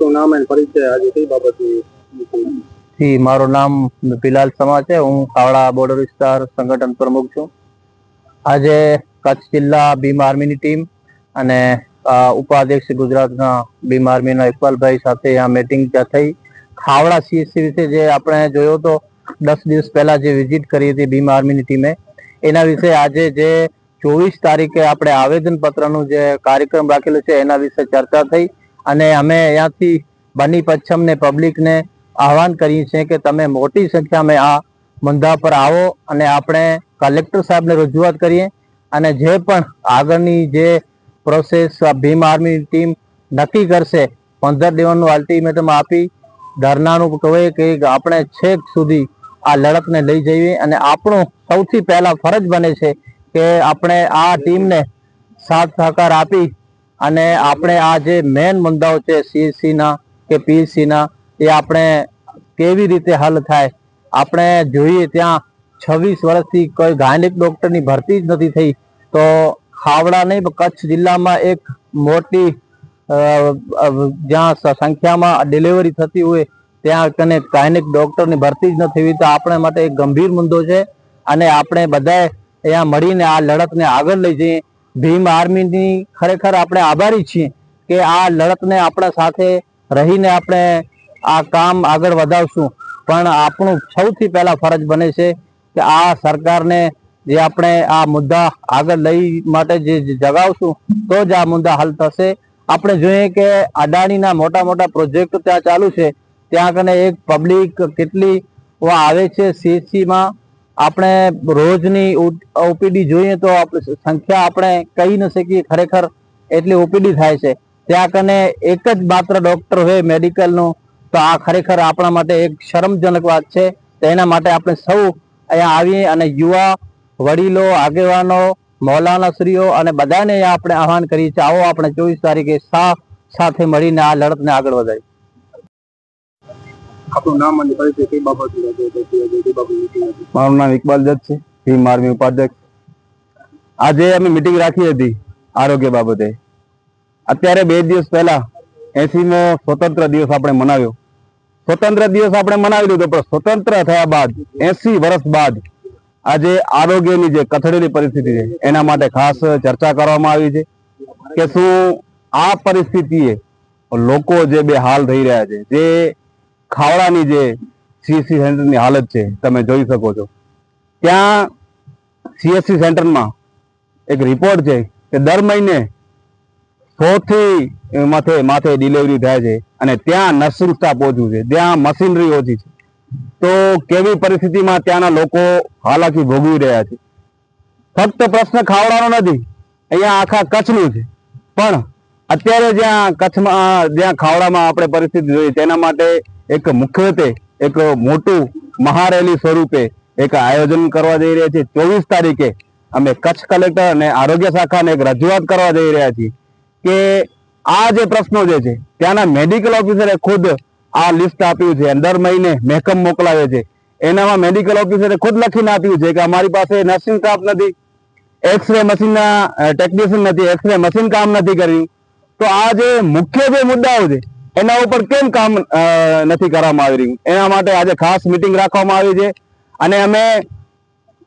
આપનું નામ અને પરિચય આજે કઈ બાબતની? જી, મારું નામ બિલાલ સમા છે. હું ખાવડા બોર્ડર વિસ્તાર સંગઠન પ્રમુખ છું. આજે કચ્છ જિલ્લા ભીમ આર્મીની ટીમ અને ઉપાધ્યક્ષ ગુજરાતના ભીમ આર્મીના ઇકબાલભાઈ સાથે આ મીટિંગ થઈ. ખાવડા સીએસસી વિશે જે આપણે જોયો તો 10 દિવસ પહેલા જે વિઝિટ કરી હતી ભીમ આર્મીની ટીમે, એના વિશે આજે જે 24 તારીખે આપણે આવેદન પત્રનું જે કાર્યક્રમ રાખેલો છે એના વિશે ચર્ચા થઈ અને અમે અહીંયાથી બની પચ્છમ ને પબ્લિકને આહવાન કરીએ છીએ કે તમે મોટી સંખ્યામાં આ મુદ્દા પર આવો અને આપણે કલેક્ટર સાહેબને રજૂઆત કરીએ અને જે પણ આગળની જે પ્રોસેસ ભીમ આર્મી ટીમ નક્કી કરશે 15 દિવસનું અલ્ટિમેટમ આપી ધરનાનું કહે કે આપણે છેક સુધી આ લડતને લઈ જઈએ અને આપણું સૌથી પહેલા ફરજ બને છે કે આપણે આ ટીમને સાથ સહકાર આપી અને આપણે આ જે મેન મુદ્દાઓ છે સીએસસીના કે પીએસસીના એ આપણે કેવી રીતે હલ થાય. આપણે જોઈએ ત્યાં 26 વર્ષથી કોઈ ગાયનેક ડોક્ટરની ભરતી જ નથી થઈ, તો ખાવડા નહીં કચ્છ જિલ્લામાં એક મોટી જ્યાં સંખ્યામાં ડિલિવરી થતી હોય ત્યાં કને ગાયનેક ડોક્ટરની ભરતી જ નથી થઈ, તો આપણે માટે એક ગંભીર મુદ્દો છે અને આપણે બધાએ અહીંયા મળીને આ લડતને આગળ લઈ જઈએ. ભીમ આર્મીની ખરેખર આપણે આભારી છીએ કે આ લડતને આપણા સાથે રહીને આપણે આ કામ આગળ વધાવશું, પણ આપણું સૌથી પહેલા ફરજ બને છે કે આ સરકારને જે આપણે આ મુદ્દા આગળ લઈ માટે જે જગાવશું તો જ આ મુદ્દા હલ થશે. આપણે જોઈએ કે અદાણીના મોટા મોટા પ્રોજેક્ટ ત્યાં ચાલુ છે, ત્યાં કને એક પબ્લિક કેટલી આવે છે સીએસસીમાં. આપણે રોજની ઓપીડી જોઈએ તો સંખ્યા આપણે કહી ન શકીએ, ખરેખર એટલી ઓપીડી થાય છે. ત્યાં કને એક જ માત્ર ડોક્ટર હોય મેડિકલનું, તો આ ખરેખર આપણા માટે એક શરમજનક વાત છે. તો એના માટે આપણે સૌ અહીંયા આવીએ અને યુવા વડીલો, આગેવાનો, મૌલાનાશ્રીઓ અને બધાને આપણે આહવાન કરીએ છીએ, આવો આપણે 24 તારીખે સાથે મળીને આ લડતને આગળ વધારીએ. આપનું નામ અને પરિચય કઈ બાબતની? મારું નામ ઇકબાલ જત છે, ભીમ આર્મી ઉપાધ્યક્ષ. આજે અમે મીટિંગ રાખી હતી આરોગ્ય બાબતે. અત્યારે 2 દિવસ પહેલા 80મો સ્વતંત્ર દિવસ આપણે મનાવ્યો. સ્વતંત્ર દિવસ આપણે મનાવી લીધો, પણ સ્વતંત્ર થયા બાદ 80 વર્ષ બાદ આજે આરોગ્યની જે કથળેલી પરિસ્થિતિ છે એના માટે ખાસ ચર્ચા કરવામાં આવી છે કે શું આ પરિસ્થિતિએ લોકો જે બે હાલ થઈ રહ્યા છે, જે ખાવડાની જે સીએસસી સેન્ટરની હાલત છે તમે જોઈ શકો છો. ત્યાં સીએસસી સેન્ટરમાં એક રિપોર્ટ છે કે દર મહિને 100 થી માથે ડિલિવરી થાય છે અને ત્યાં નર્સિંગ સ્ટાફ ઓછું છે, ત્યાં મશીનરી ઓછી છે. તો કેવી પરિસ્થિતિમાં ત્યાંના લોકો હાલાકી ભોગવી રહ્યા છે. ફક્ત પ્રશ્ન ખાવડાનો નથી, અહીંયા આખા કચ્છનું છે. પણ અત્યારે જ્યાં કચ્છમાં જ્યાં ખાવડામાં આપણે પરિસ્થિતિ જોઈએ તેના માટે એક મુખ્યત્વે એક મોટું મહારેલી સ્વરૂપે એક આયોજન કરવા જઈ રહ્યા છીએ. 24 તારીખે અમે કચ્છ કલેક્ટર અને આરોગ્ય શાખાને એક રજૂઆત કરવા જઈ રહ્યા છીએ કે આ જે પ્રશ્નો જે છે ત્યાંના મેડિકલ ઓફિસરે ખુદ આ લિસ્ટ આપ્યું છે, દર મહિને મહેકમ મોકલાવે છે. એનામાં મેડિકલ ઓફિસરે ખુદ લખીને આપ્યું છે કે અમારી પાસે નર્સિંગ સ્ટાફ નથી, એક્સરે મશીનના ટેકનિશિયન નથી, એક્સરે મશીન કામ નથી કર્યું. તો આ જે મુખ્ય જે મુદ્દાઓ છે એના ઉપર કેમ કામ નથી કરવામાં આવી રહ્યું, એના માટે આજે ખાસ મીટિંગ રાખવામાં આવી છે. અને અમે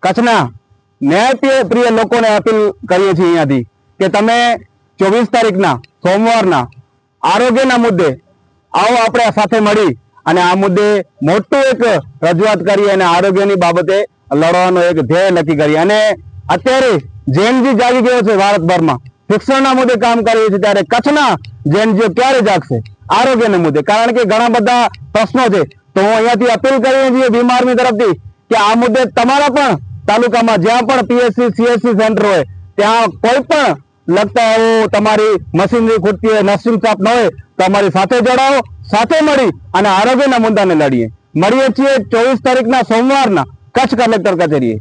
કચ્છના ન્યાયપ્રિય લોકોને અપીલ કરીએ છીએ અહીંયાથી કે તમે 24 તારીખના સોમવારના આરોગ્યના મુદ્દે આવો, આપણે સાથે મળી અને આ મુદ્દે મોટું એક રજૂઆત કરીએ અને આરોગ્યની બાબતે લડવાનો એક ધ્યેય નક્કી કરીએ. અને અત્યારે જેએનજી જાગી ગયો છે ભારતભરમાં, શિક્ષણના મુદ્દે કામ કરીએ છીએ, ત્યારે કચ્છના જેએનજીઓ ક્યારે જાગશે આરોગ્યના મુદ્દે? કારણ કે ઘણા બધા પ્રશ્નો છે. તો હું અહીંયાથી અપીલ કરીએ છીએ ભીમ આર્મી તરફથી કે આ મુદ્દે તમારા પણ તાલુકામાં જ્યાં પણ પીએસસી સીએસસી સેન્ટર હોય ત્યાં કોઈ પણ લગતા એવું તમારી મશીનરી ખૂટતી હોય, નર્સિંગ સ્ટાફ ન હોય તો અમારી સાથે જોડાઓ, સાથે મળી અને આરોગ્યના મુદ્દાને લડીએ. મળીએ છીએ 24 તારીખના સોમવારના કચ્છ કલેક્ટર કચેરીએ.